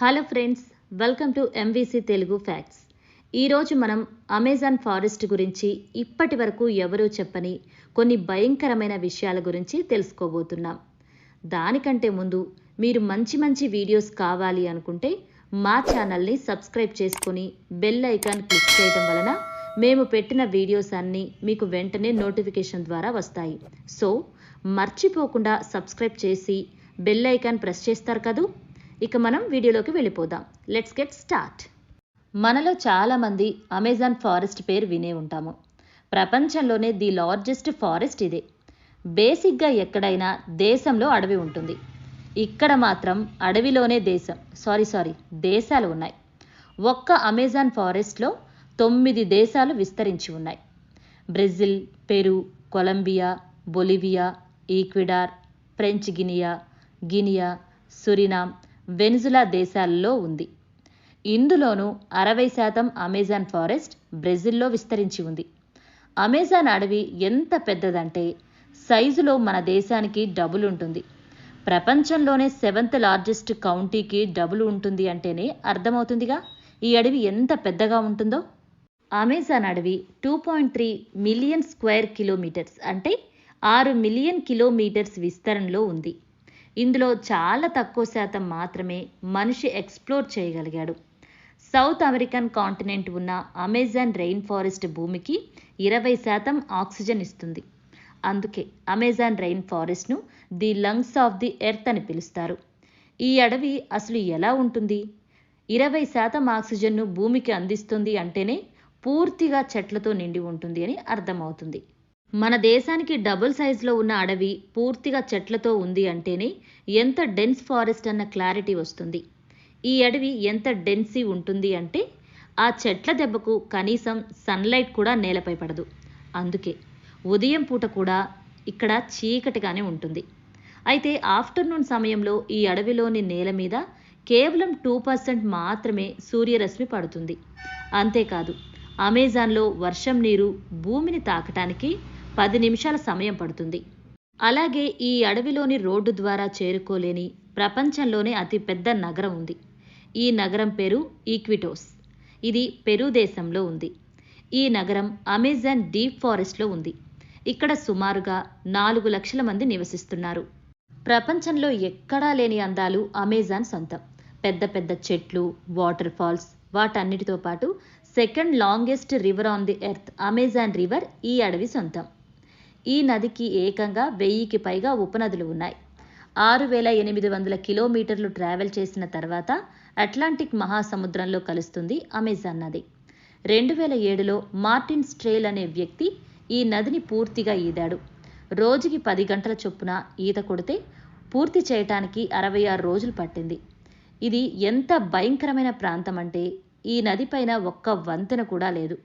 Hello friends, welcome to MVC Telugu facts. ఈరోజు మనం Amazon forest గురించి ఇప్పటి వరకు ఎవరూ చెప్పని కొన్ని భయంకరమైన విషయాల గురించి తెలుసుకోబోతున్నాం. దానికంటే ముందు మీరు మంచి వీడియోస్ కావాలి అనుకుంటే మా ఛానల్ని సబ్స్క్రైబ్ చేసుకొని బెల్ ఐకాన్ క్లిక్ చేయడం వలన మేము పెట్టిన వీడియోస్ అన్నీ మీకు వెంటనే నోటిఫికేషన్ ద్వారా వస్తాయి. సో మర్చిపోకుండా సబ్స్క్రైబ్ చేసి బెల్ ఐకాన్ ప్రెస్ చేస్తారు కదూ. ఇక మనం వీడియోలోకి వెళ్ళిపోదాం. Let's get start. మనలో చాలామంది అమెజాన్ ఫారెస్ట్ పేరు వినే ఉంటాము. ప్రపంచంలోనే ది లార్జెస్ట్ ఫారెస్ట్ ఇదే. బేసిక్గా ఎక్కడైనా దేశంలో అడవి ఉంటుంది. ఇక్కడ మాత్రం అడవిలోనే దేశాలు ఉన్నాయి. ఒక్క అమెజాన్ ఫారెస్ట్లో 9 దేశాలు విస్తరించి ఉన్నాయి. Brazil, Peru, Colombia, Bolivia, Ecuador, French Guiana, Suriname, Venezuela దేశాలలో ఉంది. ఇందులోనూ 60% అమెజాన్ ఫారెస్ట్ బ్రెజిల్లో విస్తరించి ఉంది. అమెజాన్ అడవి ఎంత పెద్దదంటే సైజులో మన దేశానికి డబుల్ ఉంటుంది. ప్రపంచంలోనే 7th లార్జెస్ట్ కౌంటీకి డబుల్ ఉంటుంది అంటేనే అర్థమవుతుందిగా ఈ అడవి ఎంత పెద్దగా ఉంటుందో. అమెజాన్ అడవి 2.3 మిలియన్ స్క్వేర్ కిలోమీటర్స్ అంటే 6 మిలియన్ కిలోమీటర్స్ విస్తరణలో ఉంది. ఇందులో చాలా తక్కువ శాతం మాత్రమే మనిషి ఎక్స్ప్లోర్ చేయగలిగాడు. సౌత్ అమెరికన్ కాంటినెంట్ ఉన్న అమెజాన్ రెయిన్ ఫారెస్ట్ భూమికి 20% ఆక్సిజన్ ఇస్తుంది. అందుకే అమెజాన్ రెయిన్ ఫారెస్ట్ను the lungs of the earth అని పిలుస్తారు. ఈ అడవి అసలు ఎలా ఉంటుంది? 20% ఆక్సిజన్ను భూమికి అందిస్తుంది అంటేనే పూర్తిగా చెట్లతో నిండి ఉంటుంది అని అర్థమవుతుంది. మన దేశానికి డబుల్ సైజులో ఉన్న అడవి పూర్తిగా చెట్లతో ఉంది అంటేనే ఎంత డెన్స్ ఫారెస్ట్ అన్న క్లారిటీ వస్తుంది. ఈ అడవి ఎంత డెన్సీ ఉంటుంది అంటే ఆ చెట్ల దెబ్బకు కనీసం సన్లైట్ కూడా నేలపై పడదు. అందుకే ఉదయం పూట కూడా ఇక్కడ చీకటిగానే ఉంటుంది. అయితే ఆఫ్టర్నూన్ సమయంలో ఈ అడవిలోని నేల మీద కేవలం 2% మాత్రమే సూర్యరశ్మి పడుతుంది. అంతేకాదు, అమెజాన్లో వర్షం నీరు భూమిని తాకటానికి 10 నిమిషాల సమయం పడుతుంది. అలాగే ఈ అడవిలోని రోడ్డు ద్వారా చేరుకోలేని ప్రపంచంలోనే అతిపెద్ద నగరం ఉంది. ఈ నగరం పేరు ఈక్విటోస్. ఇది పెరు దేశంలో ఉంది. ఈ నగరం అమెజాన్ డీప్ ఫారెస్ట్లో ఉంది. ఇక్కడ సుమారుగా 4 లక్షల మంది నివసిస్తున్నారు. ప్రపంచంలో ఎక్కడా లేని అందాలు అమెజాన్ సొంతం. పెద్ద చెట్లు, వాటర్ ఫాల్స్, వాటన్నిటితో పాటు second longest river on the earth Amazon river ఈ అడవి సొంతం. ఈ నదికి ఏకంగా 1000కి పైగా ఉపనదులు ఉన్నాయి. 6800 కిలోమీటర్లు ట్రావెల్ చేసిన తర్వాత అట్లాంటిక్ మహాసముద్రంలో కలుస్తుంది అమెజాన్ నది. 2007లో మార్టిన్ స్ట్రేల్ అనే వ్యక్తి ఈ నదిని పూర్తిగా ఈదాడు. రోజుకి 10 గంటల చొప్పున ఈత కొడితే పూర్తి చేయటానికి 66 రోజులు పట్టింది. ఇది ఎంత భయంకరమైన ప్రాంతం అంటే ఈ నదిపైన ఒక్క వంతెన కూడా లేదు.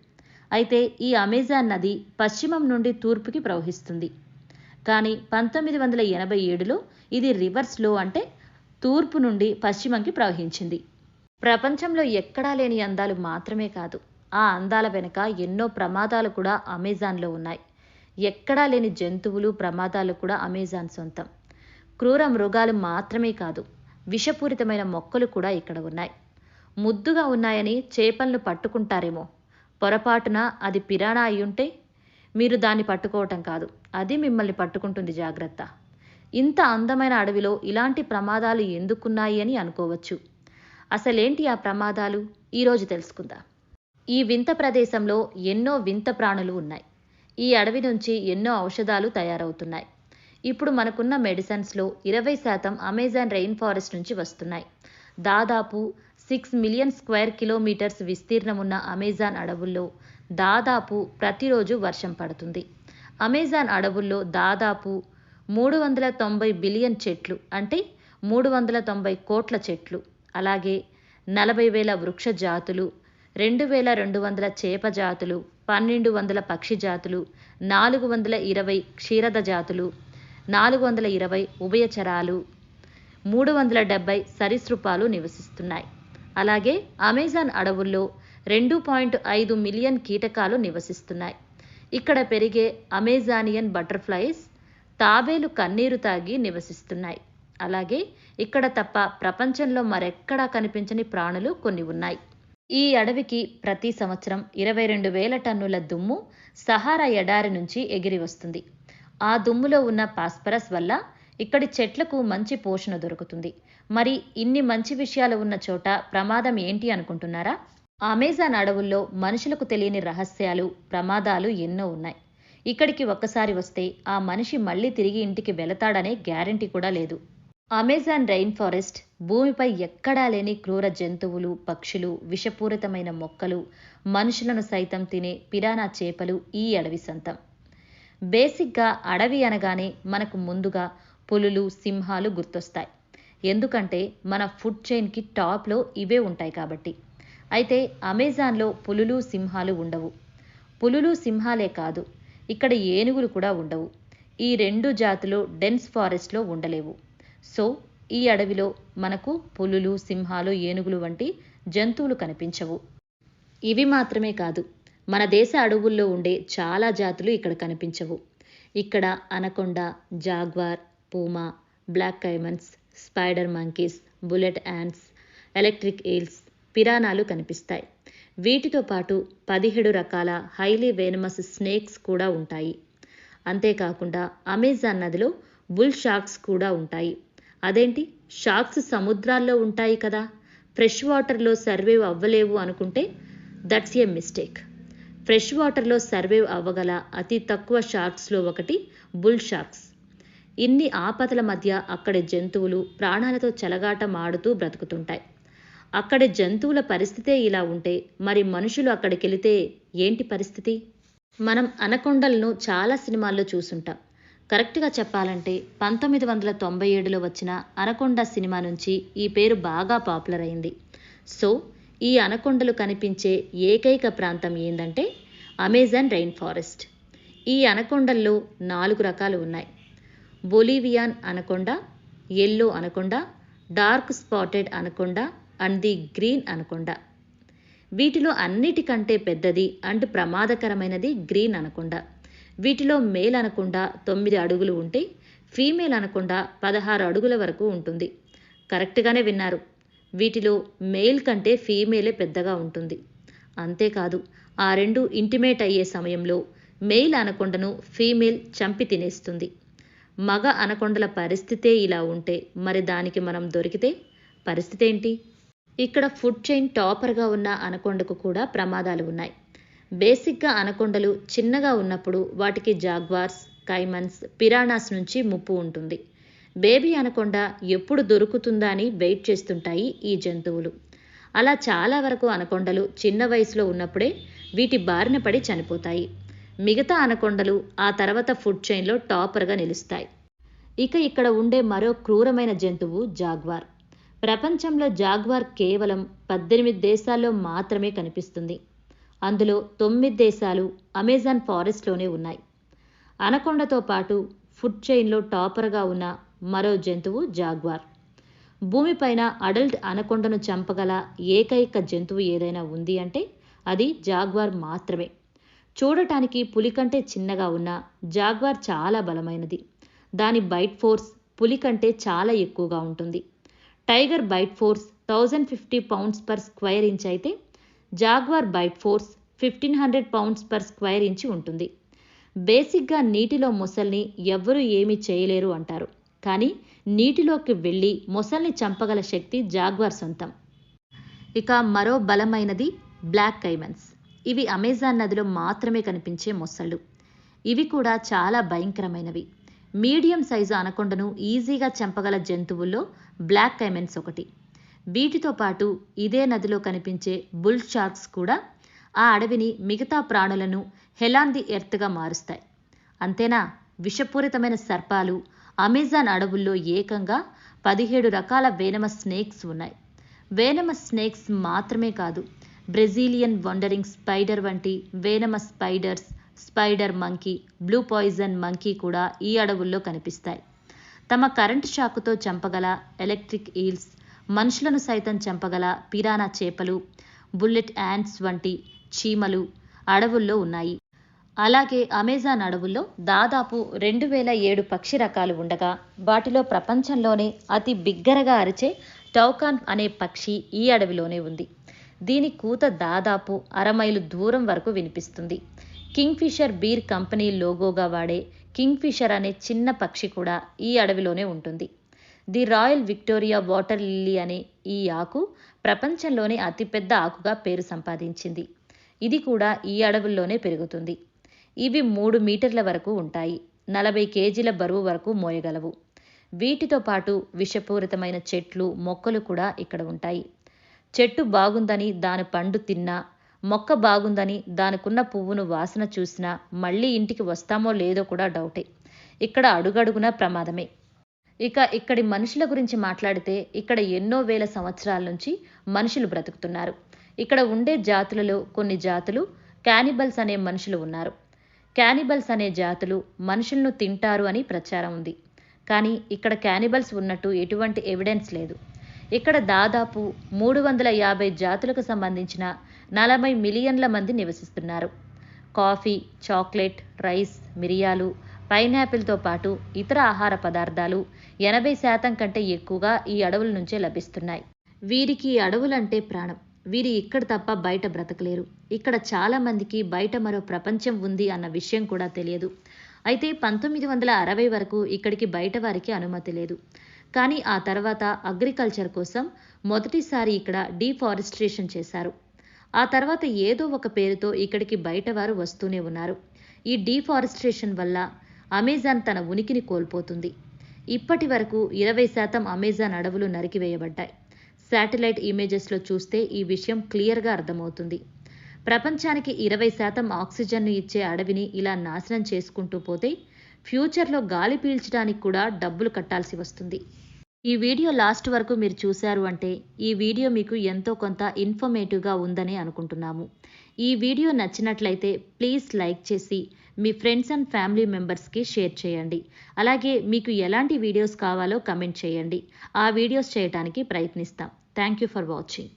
అయితే ఈ అమెజాన్ నది పశ్చిమం నుండి తూర్పుకి ప్రవహిస్తుంది. కానీ 1987లో ఇది రివర్స్లో అంటే తూర్పు నుండి పశ్చిమంకి ప్రవహించింది. ప్రపంచంలో ఎక్కడా లేని అందాలు మాత్రమే కాదు, ఆ అందాల వెనుక ఎన్నో ప్రమాదాలు కూడా అమెజాన్లో ఉన్నాయి. ఎక్కడా లేని జంతువులు, ప్రమాదాలు కూడా అమెజాన్ సొంతం. క్రూర మృగాలు మాత్రమే కాదు, విషపూరితమైన మొక్కలు కూడా ఇక్కడ ఉన్నాయి. ముద్దుగా ఉన్నాయని చేపలను పట్టుకుంటారేమో, పొరపాటున అది పిరానా అయ్యుంటే మీరు దాన్ని పట్టుకోవటం కాదు, అది మిమ్మల్ని పట్టుకుంటుంది, జాగ్రత్త. ఇంత అందమైన అడవిలో ఇలాంటి ప్రమాదాలు ఎందుకున్నాయి అని అనుకోవచ్చు. అసలేంటి ఆ ప్రమాదాలు ఈరోజు తెలుసుకుందాం. ఈ వింత ప్రదేశంలో ఎన్నో వింత ప్రాణులు ఉన్నాయి. ఈ అడవి నుంచి ఎన్నో ఔషధాలు తయారవుతున్నాయి. ఇప్పుడు మనకున్న మెడిసిన్స్లో 20% అమెజాన్ రెయిన్ ఫారెస్ట్ నుంచి వస్తున్నాయి. దాదాపు 6 మిలియన్ స్క్వేర్ కిలోమీటర్స్ విస్తీర్ణం ఉన్న అమెజాన్ అడవుల్లో దాదాపు ప్రతిరోజు వర్షం పడుతుంది. అమెజాన్ అడవుల్లో దాదాపు 390 బిలియన్ చెట్లు అంటే 390 కోట్ల చెట్లు, అలాగే 40,000 వృక్ష జాతులు, 2,200 చేప జాతులు, 1,200 పక్షి జాతులు, 420 క్షీరద జాతులు, 420 ఉభయచరాలు, 370 సరీసృపాలు నివసిస్తున్నాయి. అలాగే అమెజాన్ అడవుల్లో 2.5 మిలియన్ కీటకాలు నివసిస్తున్నాయి. ఇక్కడ పెరిగే అమెజానియన్ బటర్ఫ్లైస్ తాబేలు కన్నీరు తాగి నివసిస్తున్నాయి. అలాగే ఇక్కడ తప్ప ప్రపంచంలో మరెక్కడా కనిపించని ప్రాణులు కొన్ని ఉన్నాయి. ఈ అడవికి ప్రతి సంవత్సరం 22,000 టన్నుల దుమ్ము సహారా ఎడారి నుంచి ఎగిరి వస్తుంది. ఆ దుమ్ములో ఉన్న ఫాస్ఫరస్ వల్ల ఇక్కడి చెట్లకు మంచి పోషణ దొరుకుతుంది. మరి ఇన్ని మంచి విషయాలు ఉన్న చోట ప్రమాదం ఏంటి అనుకుంటున్నారా? అమెజాన్ అడవుల్లో మనుషులకు తెలియని రహస్యాలు, ప్రమాదాలు ఎన్నో ఉన్నాయి. ఇక్కడికి ఒక్కసారి వస్తే ఆ మనిషి మళ్ళీ తిరిగి ఇంటికి వెళతాడనే గ్యారెంటీ కూడా లేదు. అమెజాన్ రెయిన్ ఫారెస్ట్ భూమిపై ఎక్కడా లేని క్రూర జంతువులు, పక్షులు, విషపూరితమైన మొక్కలు, మనుషులను సైతం తినే పిరానా చేపలు ఈ అడవి సొంతం. బేసిక్గా అడవి అనగానే మనకు ముందుగా పులులు, సింహాలు గుర్తొస్తాయి. ఎందుకంటే మన ఫుడ్ చైన్కి టాప్లో ఇవే ఉంటాయి కాబట్టి. అయితే అమెజాన్లో పులులు, సింహాలు ఉండవు. పులులు, సింహాలే కాదు, ఇక్కడ ఏనుగులు కూడా ఉండవు. ఈ 2 జాతులు డెన్స్ ఫారెస్ట్లో ఉండలేవు. సో ఈ అడవిలో మనకు పులులు, సింహాలు, ఏనుగులు వంటి జంతువులు కనిపించవు. ఇవి మాత్రమే కాదు, మన దేశ అడవుల్లో ఉండే చాలా జాతులు ఇక్కడ కనిపించవు. ఇక్కడ anaconda, jaguar, puma, black caimans, spider monkeys, bullet ants, electric eels, పిరానాలు కనిపిస్తాయి. వీటితో పాటు 17 రకాల హైలీ వేనమస్ స్నేక్స్ కూడా ఉంటాయి. అంతేకాకుండా అమెజాన్ నదిలో బుల్ షార్క్స్ కూడా ఉంటాయి. అదేంటి, షార్క్స్ సముద్రాల్లో ఉంటాయి కదా, ఫ్రెష్ వాటర్లో సర్వైవ్ అవ్వలేవు అనుకుంటే దట్స్ ఏ మిస్టేక్. ఫ్రెష్ వాటర్లో సర్వైవ్ అవ్వగల అతి తక్కువ షార్క్స్లో ఒకటి బుల్ షార్క్స్. ఇన్ని ఆపదల మధ్య అక్కడి జంతువులు ప్రాణాలతో చెలగాటం ఆడుతూ బ్రతుకుతుంటాయి. అక్కడి జంతువుల పరిస్థితే ఇలా ఉంటే మరి మనుషులు అక్కడికెళితే ఏంటి పరిస్థితి? మనం అనకొండలను చాలా సినిమాల్లో చూసుంటాం. కరెక్ట్గా చెప్పాలంటే 1997లో వచ్చిన అనకొండ సినిమా నుంచి ఈ పేరు బాగా పాపులర్ అయింది. సో ఈ అనకొండలు కనిపించే ఏకైక ప్రాంతం ఏంటంటే అమెజాన్ రెయిన్ ఫారెస్ట్. ఈ అనకొండల్లో 4 రకాలు ఉన్నాయి. Bolivian anaconda, yellow anaconda, dark spotted anaconda and the green anaconda. వీటిలో అన్నిటికంటే పెద్దది అండ్ ప్రమాదకరమైనది గ్రీన్ అనకొండ. వీటిలో మేల్ అనకొండ 9 అడుగులు ఉంటే ఫీమేల్ అనకొండ 16 అడుగుల వరకు ఉంటుంది. కరెక్ట్గానే విన్నారు, వీటిలో మేల్ కంటే ఫీమేలే పెద్దగా ఉంటుంది. అంతేకాదు, ఆ 2 ఇంటిమేట్ అయ్యే సమయంలో మేల్ అనకొండను ఫీమేల్ చంపి తినేస్తుంది. మగ అనకొండల పరిస్థితే ఇలా ఉంటే మరి దానికి మనం దొరికితే పరిస్థితి ఏంటి? ఇక్కడ ఫుడ్ చైన్ టాపర్గా ఉన్న అనకొండకు కూడా ప్రమాదాలు ఉన్నాయి. బేసిక్గా అనకొండలు చిన్నగా ఉన్నప్పుడు వాటికి జాగ్వార్స్, కైమన్స్, పిరానాస్ నుంచి ముప్పు ఉంటుంది. బేబీ అనకొండ ఎప్పుడు దొరుకుతుందా అని వెయిట్ చేస్తుంటాయి ఈ జంతువులు. అలా చాలా వరకు అనకొండలు చిన్న వయసులో ఉన్నప్పుడే వీటి బారిన పడి చనిపోతాయి. మిగతా అనకొండలు ఆ తర్వాత ఫుడ్ చైన్లో టాపర్గా నిలుస్తాయి. ఇక ఇక్కడ ఉండే మరో క్రూరమైన జంతువు జాగ్వార్. ప్రపంచంలో జాగ్వార్ కేవలం 18 దేశాల్లో మాత్రమే కనిపిస్తుంది. అందులో 9 దేశాలు అమెజాన్ ఫారెస్ట్లోనే ఉన్నాయి. అనకొండతో పాటు ఫుడ్ చైన్లో టాపర్గా ఉన్న మరో జంతువు జాగ్వార్. భూమిపైన అడల్ట్ అనకొండను చంపగల ఏకైక జంతువు ఏదైనా ఉంది అంటే అది జాగ్వార్ మాత్రమే. చూడటానికి పులి కంటే చిన్నగా ఉన్న జాగ్వార్ చాలా బలమైనది. దాని బైట్ ఫోర్స్ పులి కంటే చాలా ఎక్కువగా ఉంటుంది. Tiger bite force 1050 pounds per square inch అయితే jaguar bite force 1500 pounds per square inch ఉంటుంది. బేసిక్గా నీటిలో మొసల్ని ఎవ్వరూ ఏమీ చేయలేరు అంటారు. కానీ నీటిలోకి వెళ్ళి మొసల్ని చంపగల శక్తి జాగ్వార్ సొంతం. ఇక మరో బలమైనది బ్లాక్ కైమన్స్. ఇవి అమెజాన్ నదిలో మాత్రమే కనిపించే మొసళ్ళు. ఇవి కూడా చాలా భయంకరమైనవి. మీడియం సైజు అనకొండను ఈజీగా చంపగల జంతువుల్లో బ్లాక్ కైమన్స్ ఒకటి. వీటితో పాటు ఇదే నదిలో కనిపించే బుల్ షార్క్స్ కూడా ఆ అడవిని, మిగతా ప్రాణులను హెల్ ఆన్ ది ఎర్త్గా మారుస్తాయి. అంతేనా, విషపూరితమైన సర్పాలు అమెజాన్ అడవుల్లో ఏకంగా 17 రకాల వేనమస్ స్నేక్స్ ఉన్నాయి. వేనమస్ స్నేక్స్ మాత్రమే కాదు, బ్రెజిలియన్ వండరింగ్ స్పైడర్ వంటి venomous spiders, spider monkey, blue poison monkey కూడా ఈ అడవుల్లో కనిపిస్తాయి. తమ కరెంటు షాకుతో చంపగల ఎలక్ట్రిక్ ఈల్స్, మనుషులను సైతం చంపగల పిరానా చేపలు, బుల్లెట్ యాంట్స్ వంటి చీమలు అడవుల్లో ఉన్నాయి. అలాగే అమెజాన్ అడవుల్లో దాదాపు 2007 పక్షి రకాలు ఉండగా వాటిలో ప్రపంచంలోనే అతి బిగ్గరగా అరిచే టౌకాన్ అనే పక్షి ఈ అడవిలోనే ఉంది. దీని కూత దాదాపు అరమైలు దూరం వరకు వినిపిస్తుంది. కింగ్ఫిషర్ బీర్ కంపెనీ లోగోగా వాడే కింగ్ఫిషర్ అనే చిన్న పక్షి కూడా ఈ అడవిలోనే ఉంటుంది. The royal Victoria water lily అనే ఈ ఆకు ప్రపంచంలోనే అతిపెద్ద ఆకుగా పేరు సంపాదించింది. ఇది కూడా ఈ అడవుల్లోనే పెరుగుతుంది. ఇవి 3 మీటర్ల వరకు ఉంటాయి. 40 కేజీల బరువు వరకు మోయగలవు. వీటితో పాటు విషపూరితమైన చెట్లు, మొక్కలు కూడా ఇక్కడ ఉంటాయి. చెట్టు బాగుందని దాని పండు తిన్నా, మొక్క బాగుందని దానికున్న పువ్వును వాసన చూసినా మళ్ళీ ఇంటికి వస్తామో లేదో కూడా డౌటే. ఇక్కడ అడుగడుగునా ప్రమాదమే. ఇక ఇక్కడి మనుషుల గురించి మాట్లాడితే ఇక్కడ ఎన్నో వేల సంవత్సరాల నుంచి మనుషులు బ్రతుకుతున్నారు. ఇక్కడ ఉండే జాతులలో కొన్ని జాతులు క్యానిబల్స్ అనే మనుషులు ఉన్నారు. క్యానిబల్స్ అనే జాతులు మనుషులను తింటారు అని ప్రచారం ఉంది. కానీ ఇక్కడ క్యానిబల్స్ ఉన్నట్టు ఎటువంటి ఎవిడెన్స్ లేదు. ఇక్కడ దాదాపు 350 జాతులకు సంబంధించిన 40 మిలియన్ల మంది నివసిస్తున్నారు. కాఫీ, చాక్లెట్, రైస్, మిరియాలు, పైనాపిల్తో పాటు ఇతర ఆహార పదార్థాలు 80% కంటే ఎక్కువగా ఈ అడవుల నుంచే లభిస్తున్నాయి. వీరికి ఈ అడవులంటే ప్రాణం. వీరు ఇక్కడ తప్ప బయట బ్రతకలేరు. ఇక్కడ చాలా మందికి బయట మరో ప్రపంచం ఉంది అన్న విషయం కూడా తెలియదు. అయితే 1960 వరకు ఇక్కడికి బయట వారికి అనుమతి లేదు. కానీ ఆ తర్వాత అగ్రికల్చర్ కోసం మొదటిసారి ఇక్కడ డీఫారెస్ట్రేషన్ చేశారు. ఆ తర్వాత ఏదో ఒక పేరుతో ఇక్కడికి బయట వారు వస్తూనే ఉన్నారు. ఈ డీఫారెస్ట్రేషన్ వల్ల అమెజాన్ తన ఉనికిని కోల్పోతుంది. ఇప్పటి వరకు 20% అమెజాన్ అడవులు నరికివేయబడ్డాయి. శాటిలైట్ ఇమేజెస్లో చూస్తే ఈ విషయం క్లియర్గా అర్థమవుతుంది. ప్రపంచానికి 20% ఆక్సిజన్ను ఇచ్చే అడవిని ఇలా నాశనం చేసుకుంటూ పోతే ఫ్యూచర్లో గాలి పీల్చడానికి కూడా డబ్బులు కట్టాల్సి వస్తుంది. ఈ వీడియో లాస్ట్ వరకు మీరు చూశారు అంటే ఈ వీడియో మీకు ఎంతో కొంత ఇన్ఫర్మేటివ్గా ఉందని అనుకుంటున్నాము. ఈ వీడియో నచ్చినట్లయితే ప్లీజ్ లైక్ చేసి మీ ఫ్రెండ్స్ అండ్ ఫ్యామిలీ మెంబర్స్కి షేర్ చేయండి. అలాగే మీకు ఎలాంటి వీడియోస్ కావాలో కమెంట్ చేయండి. ఆ వీడియోస్ చేయడానికి ప్రయత్నిస్తాం. Thank you for watching.